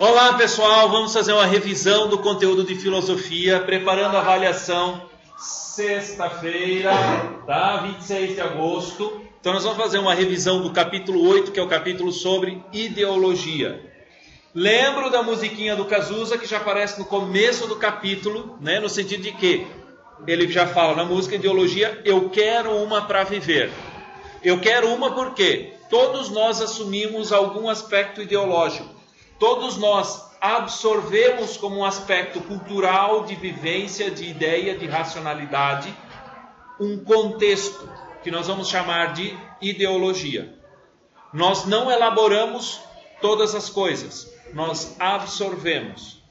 Olá pessoal, vamos fazer uma revisão do conteúdo de filosofia, preparando a avaliação sexta-feira, tá? 26 de agosto. Então nós vamos fazer uma revisão do capítulo 8, que é o capítulo sobre ideologia. Lembro da musiquinha do Cazuza, que já aparece no começo do capítulo, né? No sentido de que ele já fala na música ideologia, eu quero uma para viver. Eu quero uma porque todos nós assumimos algum aspecto ideológico. Todos nós absorvemos como um aspecto cultural, de vivência, de ideia, de racionalidade, um contexto que nós vamos chamar de ideologia. Nós não elaboramos todas as coisas, nós absorvemos.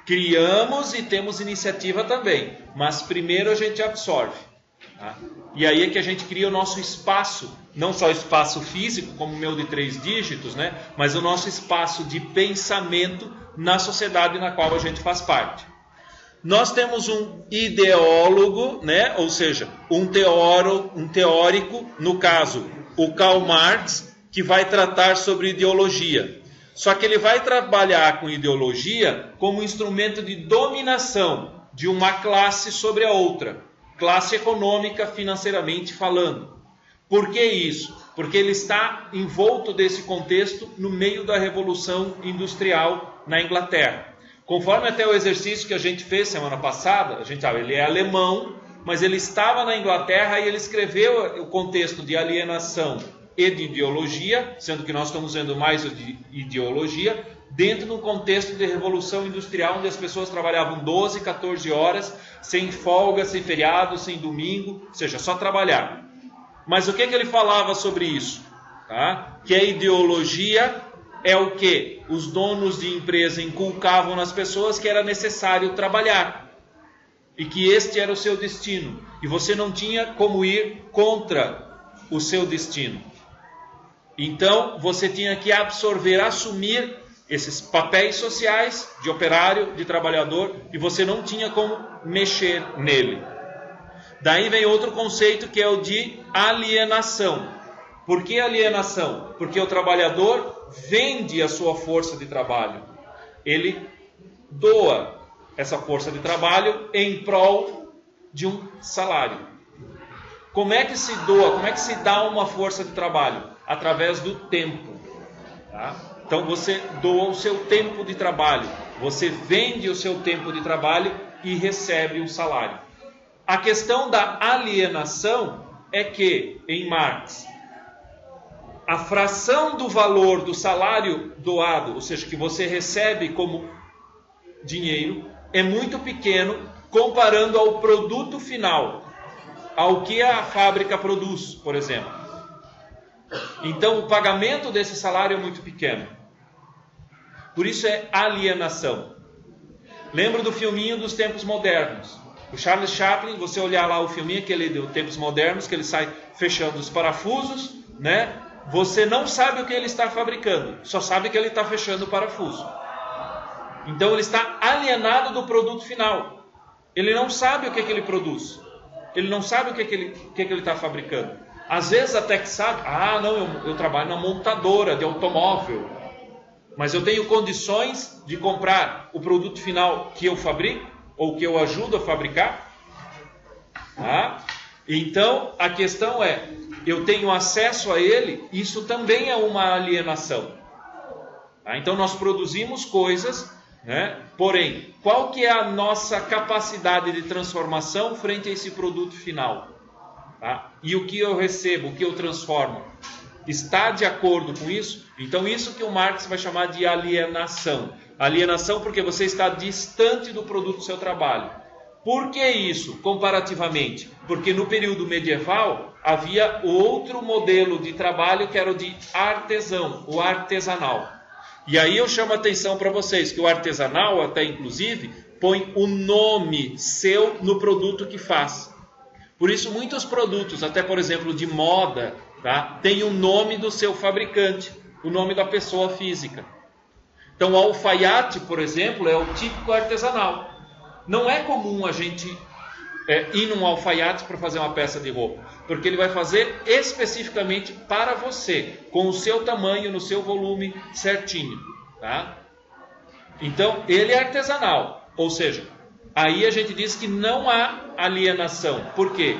Criamos e temos iniciativa também, mas primeiro a gente absorve. Tá? E aí é que a gente cria o nosso espaço, não só espaço físico, como o meu de 3 dígitos, né? Mas o nosso espaço de pensamento na sociedade na qual a gente faz parte. Nós temos um ideólogo, né? Ou seja, um teórico, no caso, o Karl Marx, que vai tratar sobre ideologia. Só que ele vai trabalhar com ideologia como instrumento de dominação de uma classe sobre a outra. Classe econômica, financeiramente falando. Por que isso? Porque ele está envolto desse contexto no meio da Revolução Industrial na Inglaterra. Conforme até o exercício que a gente fez semana passada, ele é alemão, mas ele estava na Inglaterra e ele escreveu o contexto de alienação e de ideologia, sendo que nós estamos vendo mais o de ideologia, dentro de um contexto de revolução industrial, onde as pessoas trabalhavam 12, 14 horas, sem folga, sem feriado, sem domingo, ou seja, só trabalhar. Mas o que ele falava sobre isso? Tá? Que a ideologia é o que os donos de empresa inculcavam nas pessoas, que era necessário trabalhar. E que este era o seu destino. E você não tinha como ir contra o seu destino. Então, você tinha que absorver, assumir esses papéis sociais de operário, de trabalhador, e você não tinha como mexer nele. Daí vem outro conceito que é o de alienação. Por que alienação? Porque o trabalhador vende a sua força de trabalho. Ele doa essa força de trabalho em prol de um salário. Como é que se doa? Como é que se dá uma força de trabalho? Através do tempo. Tá? Então você doa o seu tempo de trabalho. Você vende o seu tempo de trabalho e recebe um salário. A questão da alienação é que, em Marx, a fração do valor do salário doado, ou seja, que você recebe como dinheiro, é muito pequeno comparando ao produto final, ao que a fábrica produz, por exemplo. Então, o pagamento desse salário é muito pequeno. Por isso é alienação. Lembro do filminho dos tempos modernos. O Charles Chaplin, você olhar lá o filminho, aquele dos tempos modernos, que ele sai fechando os parafusos, né? Você não sabe o que ele está fabricando, só sabe que ele está fechando o parafuso. Então ele está alienado do produto final. Ele não sabe o que ele produz. Ele não sabe o que ele está fabricando. Às vezes até que sabe, eu trabalho na montadora de automóvel, mas eu tenho condições de comprar o produto final que eu fabrico, ou que eu ajudo a fabricar. Tá? Então a questão é, eu tenho acesso a ele, isso também é uma alienação. Tá? Então nós produzimos coisas, né? Porém, qual que é a nossa capacidade de transformação frente a esse produto final? Tá? E o que eu recebo, o que eu transformo, está de acordo com isso? Então isso que o Marx vai chamar de alienação. Alienação porque você está distante do produto do seu trabalho. Por que isso, comparativamente? Porque no período medieval havia outro modelo de trabalho que era o de artesão, o artesanal. E aí eu chamo a atenção para vocês que o artesanal, até inclusive, põe o nome seu no produto que faz. Por isso muitos produtos, até por exemplo de moda, tá, tem o nome do seu fabricante, o nome da pessoa física. Então o alfaiate, por exemplo, é o típico artesanal. Não é comum a gente ir num alfaiate para fazer uma peça de roupa, porque ele vai fazer especificamente para você, com o seu tamanho, no seu volume certinho, tá? Então, ele é artesanal, ou seja, aí a gente diz que não há alienação. Por quê?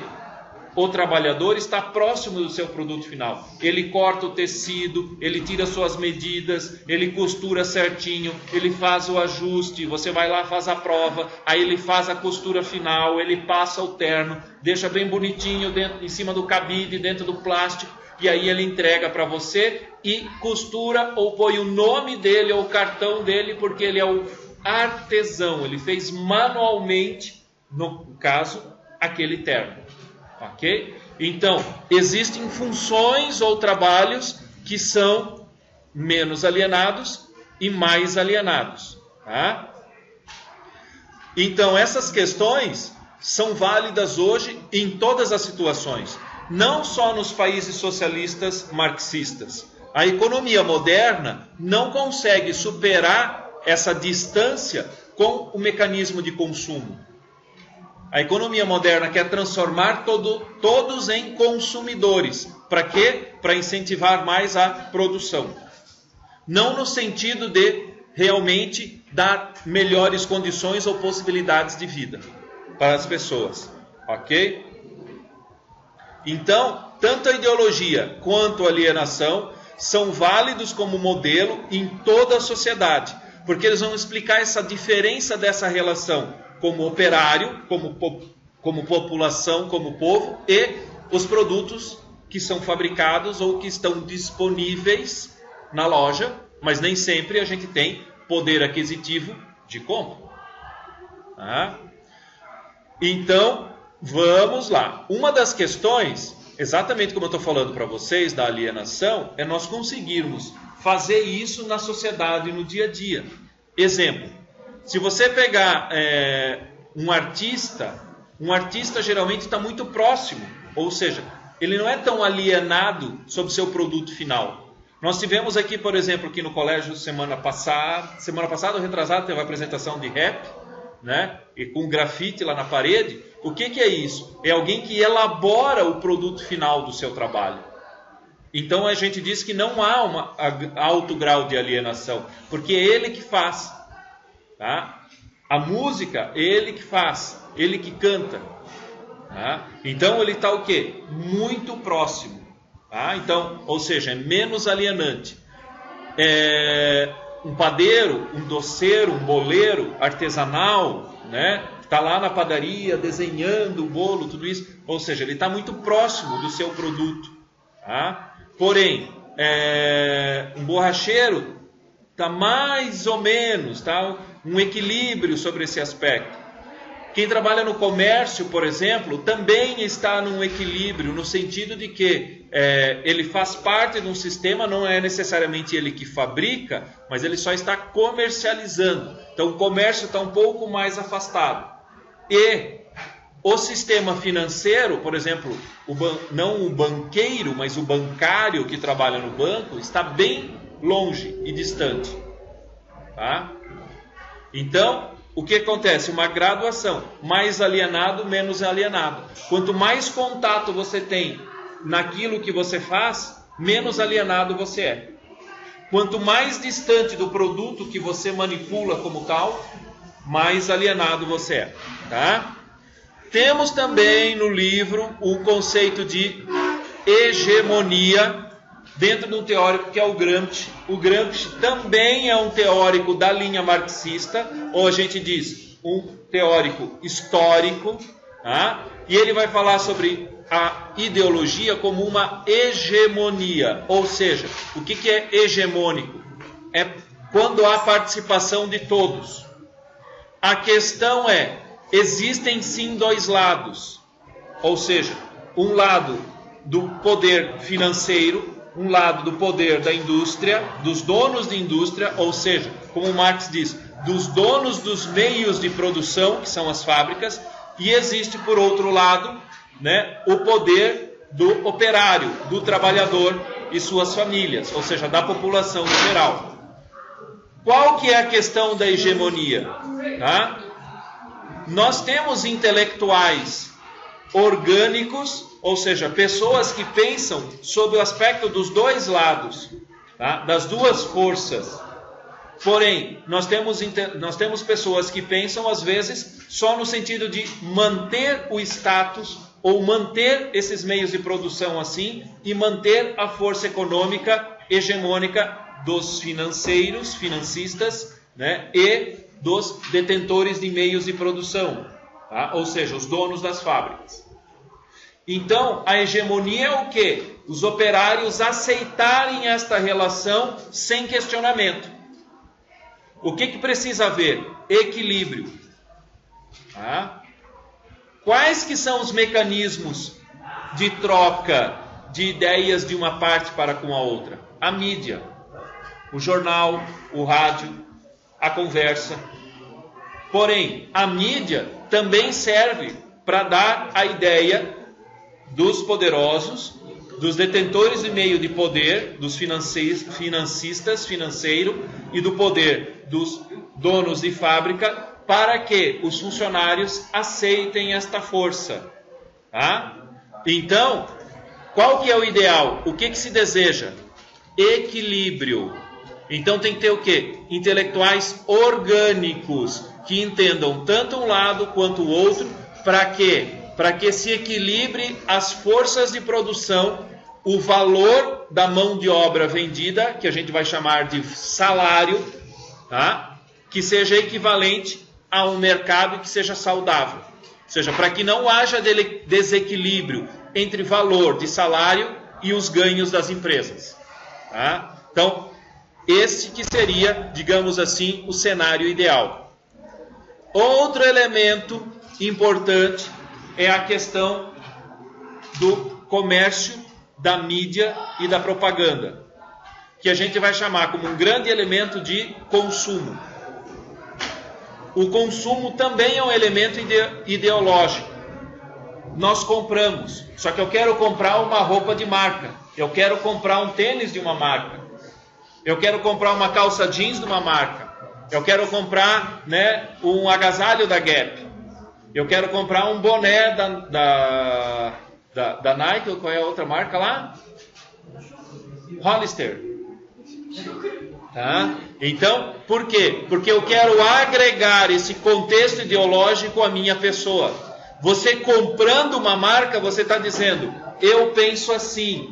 O trabalhador está próximo do seu produto final. Ele corta o tecido, ele tira suas medidas, ele costura certinho, ele faz o ajuste, você vai lá, faz a prova, aí ele faz a costura final, ele passa o terno, deixa bem bonitinho em cima do cabide, dentro do plástico, e aí ele entrega para você e costura ou põe o nome dele ou o cartão dele, porque ele é o artesão, ele fez manualmente, no caso, aquele terno. Ok? Então, existem funções ou trabalhos que são menos alienados e mais alienados. Tá? Então, essas questões são válidas hoje em todas as situações, não só nos países socialistas marxistas. A economia moderna não consegue superar essa distância com o mecanismo de consumo. A economia moderna quer transformar todos em consumidores. Para quê? Para incentivar mais a produção. Não no sentido de realmente dar melhores condições ou possibilidades de vida para as pessoas. Ok? Então, tanto a ideologia quanto a alienação são válidos como modelo em toda a sociedade. Porque eles vão explicar essa diferença dessa relação como operário, como população, como povo, e os produtos que são fabricados ou que estão disponíveis na loja, mas nem sempre a gente tem poder aquisitivo de compra. Tá? Então, vamos lá. Uma das questões, exatamente como eu estou falando para vocês, da alienação, é nós conseguirmos fazer isso na sociedade, no dia a dia. Exemplo. Se você pegar um artista geralmente está muito próximo, ou seja, ele não é tão alienado sobre o seu produto final. Nós tivemos aqui, por exemplo, aqui no colégio semana passada ou retrasada, teve uma apresentação de rap, né? E com grafite lá na parede. O que é isso? É alguém que elabora o produto final do seu trabalho. Então a gente diz que não há um alto grau de alienação, porque é ele que faz. Tá? A música, ele que faz, ele que canta. Tá? Então ele está o quê? Muito próximo. Tá? Então, ou seja, é menos alienante. Um padeiro, um doceiro, um boleiro artesanal, né? Está lá na padaria desenhando o bolo, tudo isso. Ou seja, ele está muito próximo do seu produto. Tá? Porém, um borracheiro está mais ou menos, tá? Um equilíbrio sobre esse aspecto. Quem trabalha no comércio, por exemplo, também está num equilíbrio, no sentido de que ele faz parte de um sistema, não é necessariamente ele que fabrica, mas ele só está comercializando. Então o comércio está um pouco mais afastado. E o sistema financeiro, por exemplo, não o banqueiro, mas o bancário que trabalha no banco, está bem longe e distante. Tá? Então, o que acontece? Uma graduação, mais alienado, menos alienado. Quanto mais contato você tem naquilo que você faz, menos alienado você é. Quanto mais distante do produto que você manipula como tal, mais alienado você é. Tá? Temos também no livro o conceito de hegemonia, dentro de um teórico que é o Gramsci. O Gramsci também é um teórico da linha marxista, ou a gente diz, um teórico histórico, tá? E ele vai falar sobre a ideologia como uma hegemonia, ou seja, o que é hegemônico? É quando há participação de todos. A questão é, existem sim dois lados, ou seja, um lado do poder financeiro, um lado do poder da indústria, dos donos de indústria, ou seja, como Marx diz, dos donos dos meios de produção, que são as fábricas, e existe, por outro lado, né, o poder do operário, do trabalhador e suas famílias, ou seja, da população em geral. Qual que é a questão da hegemonia? Tá? Nós temos intelectuais orgânicos, ou seja, pessoas que pensam sobre o aspecto dos dois lados, tá? Das duas forças. Porém, nós temos pessoas que pensam, às vezes, só no sentido de manter o status ou manter esses meios de produção assim e manter a força econômica hegemônica dos financistas, né, e dos detentores de meios de produção, tá? Ou seja, os donos das fábricas. Então, a hegemonia é o quê? Os operários aceitarem esta relação sem questionamento. O que precisa haver? Equilíbrio. Tá? Quais que são os mecanismos de troca de ideias de uma parte para com a outra? A mídia, o jornal, o rádio, a conversa. Porém, a mídia também serve para dar a ideia dos poderosos, dos detentores de meio de poder, dos financistas, financeiro, e do poder dos donos de fábrica, para que os funcionários aceitem esta força. Tá? Então, qual que é o ideal? O que se deseja? Equilíbrio. Então tem que ter o quê? Intelectuais orgânicos, que entendam tanto um lado quanto o outro, para quê? Para que se equilibre as forças de produção, o valor da mão de obra vendida, que a gente vai chamar de salário, tá? Que seja equivalente a um mercado que seja saudável. Ou seja, para que não haja desequilíbrio entre valor de salário e os ganhos das empresas. Tá? Então, esse que seria, digamos assim, o cenário ideal. Outro elemento importante é a questão do comércio, da mídia e da propaganda, que a gente vai chamar como um grande elemento de consumo. O consumo também é um elemento ideológico. Nós compramos, só que eu quero comprar uma roupa de marca, eu quero comprar um tênis de uma marca, eu quero comprar uma calça jeans de uma marca, eu quero comprar, né, um agasalho da Gap, eu quero comprar um boné da Nike, qual é a outra marca lá? Hollister. Tá? Então, por quê? Porque eu quero agregar esse contexto ideológico à minha pessoa. Você comprando uma marca, você está dizendo, eu penso assim,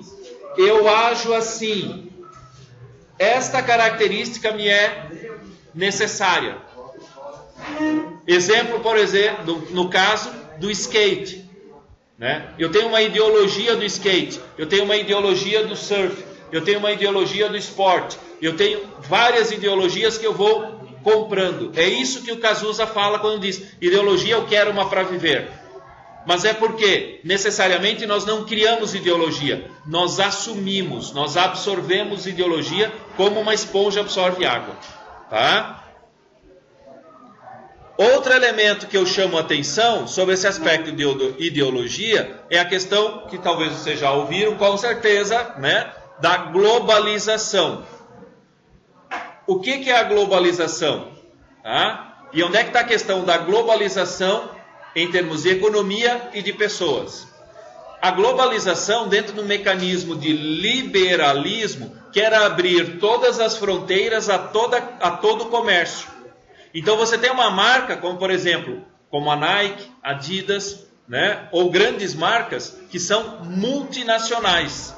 eu ajo assim, esta característica me é necessária. Exemplo, por exemplo, no caso do skate, né? Eu tenho uma ideologia do skate, eu tenho uma ideologia do surf, eu tenho uma ideologia do esporte, eu tenho várias ideologias que eu vou comprando. É isso que o Cazuza fala quando diz, ideologia eu quero uma para viver. Mas é porque, necessariamente, nós não criamos ideologia, nós assumimos, nós absorvemos ideologia como uma esponja absorve água. Tá? Outro elemento que eu chamo a atenção sobre esse aspecto de ideologia é a questão, que talvez vocês já ouviram, com certeza, né, da globalização. O que é a globalização? Tá? E onde é que está a questão da globalização em termos de economia e de pessoas? A globalização, dentro do mecanismo de liberalismo, quer abrir todas as fronteiras a todo o comércio. Então você tem uma marca, como por exemplo, como a Nike, Adidas, né, ou grandes marcas que são multinacionais.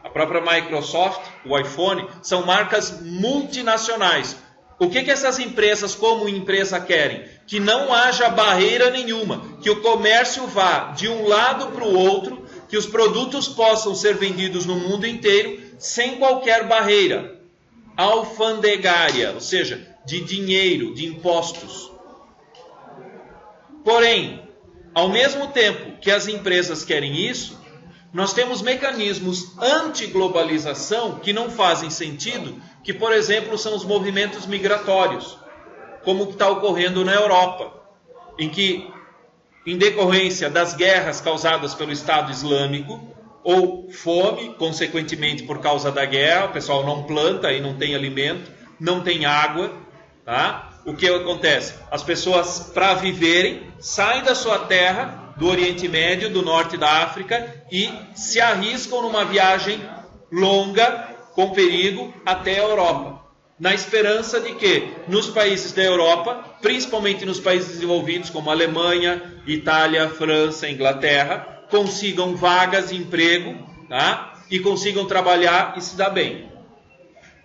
A própria Microsoft, o iPhone, são marcas multinacionais. O que essas empresas, como empresa, querem? Que não haja barreira nenhuma, que o comércio vá de um lado para o outro, que os produtos possam ser vendidos no mundo inteiro sem qualquer barreira alfandegária, ou seja, de dinheiro, de impostos. Porém, ao mesmo tempo que as empresas querem isso, nós temos mecanismos anti-globalização que não fazem sentido, que, por exemplo, são os movimentos migratórios, como está ocorrendo na Europa, em que, em decorrência das guerras causadas pelo Estado Islâmico, ou fome, consequentemente por causa da guerra, o pessoal não planta e não tem alimento, não tem água, tá? O que acontece? As pessoas, para viverem, saem da sua terra, do Oriente Médio, do Norte da África, e se arriscam numa viagem longa, com perigo, até a Europa. na esperança de que nos países da Europa, principalmente nos países desenvolvidos como Alemanha, Itália, França, Inglaterra, consigam vagas de emprego, tá? E consigam trabalhar e se dar bem.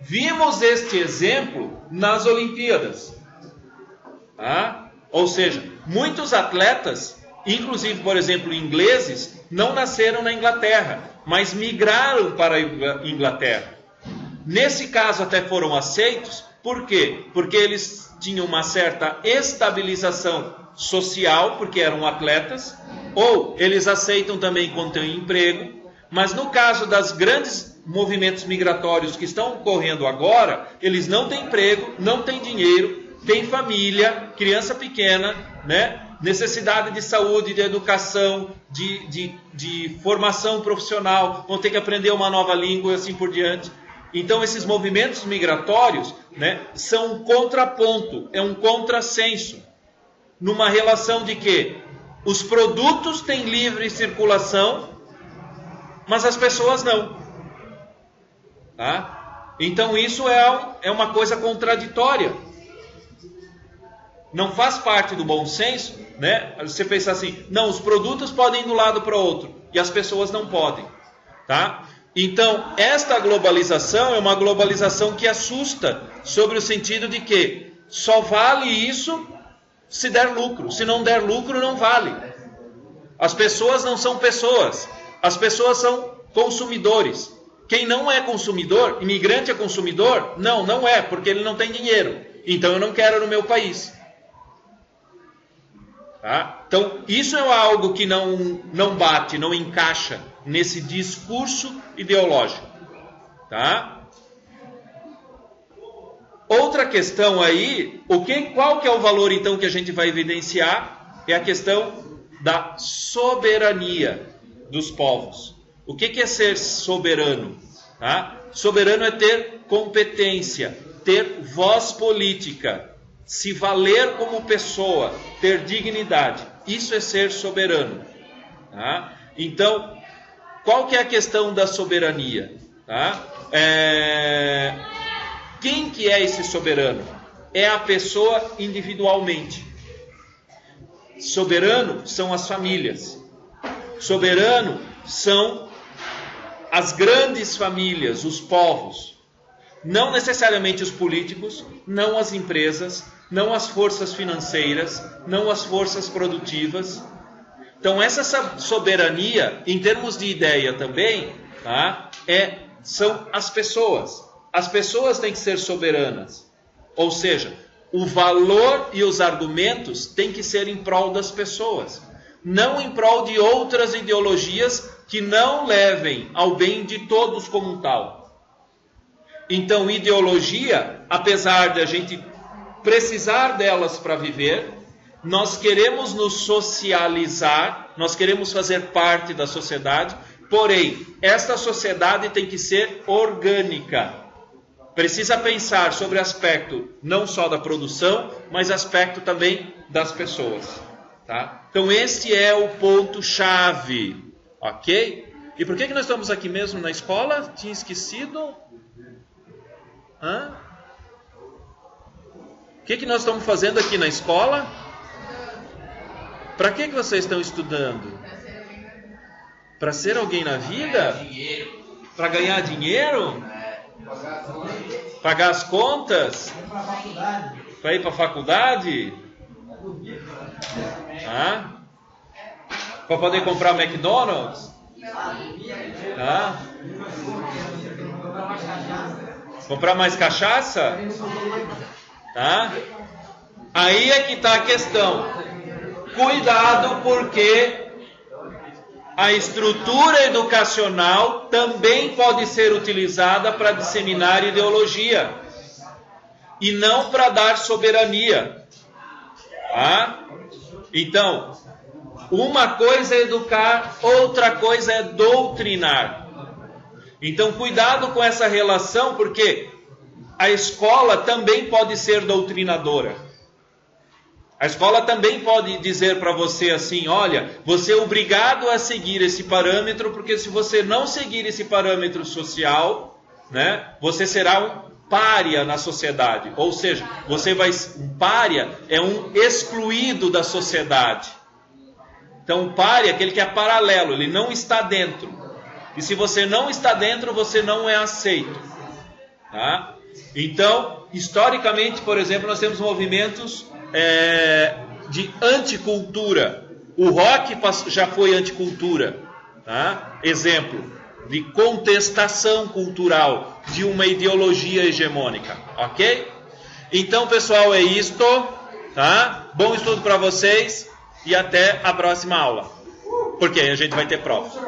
Vimos este exemplo nas Olimpíadas, tá? Ou seja, muitos atletas, inclusive, por exemplo, ingleses, não nasceram na Inglaterra, mas migraram para a Inglaterra. Nesse caso até foram aceitos, por quê? Porque eles tinham uma certa estabilização social, porque eram atletas, ou eles aceitam também quando têm emprego, mas no caso das grandes movimentos migratórios que estão ocorrendo agora, eles não têm emprego, não têm dinheiro, têm família, criança pequena, né? Necessidade de saúde, de educação, de formação profissional, vão ter que aprender uma nova língua e assim por diante. Então esses movimentos migratórios, né, são um contraponto, é um contrassenso, numa relação de que os produtos têm livre circulação, mas as pessoas não. Tá? Então isso é uma coisa contraditória. Não faz parte do bom senso, né? Você pensar assim, não, os produtos podem ir de um lado para o outro e as pessoas não podem. Tá? Então, esta globalização é uma globalização que assusta, sobre o sentido de que só vale isso se der lucro. Se não der lucro, não vale. As pessoas não são pessoas. As pessoas são consumidores. Quem não é consumidor, imigrante é consumidor? Não, não é, porque ele não tem dinheiro. Então eu não quero no meu país. Tá? Então, isso é algo que não bate, não encaixa nesse discurso ideológico. Tá? Outra questão aí, qual que é o valor então que a gente vai evidenciar? É a questão da soberania dos povos. O que é ser soberano? Tá? Soberano é ter competência, ter voz política, se valer como pessoa, ter dignidade. Isso é ser soberano. Tá? Então, qual que é a questão da soberania? Tá? Quem que é esse soberano? É a pessoa individualmente. Soberano são as famílias. Soberano são as grandes famílias, os povos. Não necessariamente os políticos, não as empresas, não as forças financeiras, não as forças produtivas. Então essa soberania, em termos de ideia também, tá, são as pessoas. As pessoas têm que ser soberanas. Ou seja, o valor e os argumentos têm que ser em prol das pessoas. Não em prol de outras ideologias que não levem ao bem de todos como um tal. Então, ideologia, apesar de a gente precisar delas para viver, nós queremos nos socializar, nós queremos fazer parte da sociedade, porém, esta sociedade tem que ser orgânica. Precisa pensar sobre aspecto não só da produção, mas aspecto também das pessoas. Tá? Então, este é o ponto-chave. Ok? E por que nós estamos aqui mesmo na escola? Tinha esquecido? O que nós estamos fazendo aqui na escola? Para que vocês estão estudando? Para ser alguém na vida? Para ganhar dinheiro? Pagar as contas? Para ir para a faculdade? Para poder comprar McDonald's? Comprar mais cachaça? Tá? Aí é que está a questão. Cuidado, porque a estrutura educacional também pode ser utilizada para disseminar ideologia e não para dar soberania. Tá? Então, uma coisa é educar, outra coisa é doutrinar. Então, cuidado com essa relação, porque a escola também pode ser doutrinadora. A escola também pode dizer para você assim, olha, você é obrigado a seguir esse parâmetro, porque se você não seguir esse parâmetro social, né, você será pária na sociedade. Ou seja, um pária é um excluído da sociedade. Então, o pária é aquele que é paralelo, ele não está dentro. E se você não está dentro, você não é aceito. Tá? Então, historicamente, por exemplo, nós temos movimentos de anticultura. O rock já foi anticultura. Tá? Exemplo de contestação cultural de uma ideologia hegemônica. Ok? Então, pessoal, é isto. Tá? Bom estudo para vocês e até a próxima aula. Porque aí a gente vai ter prova.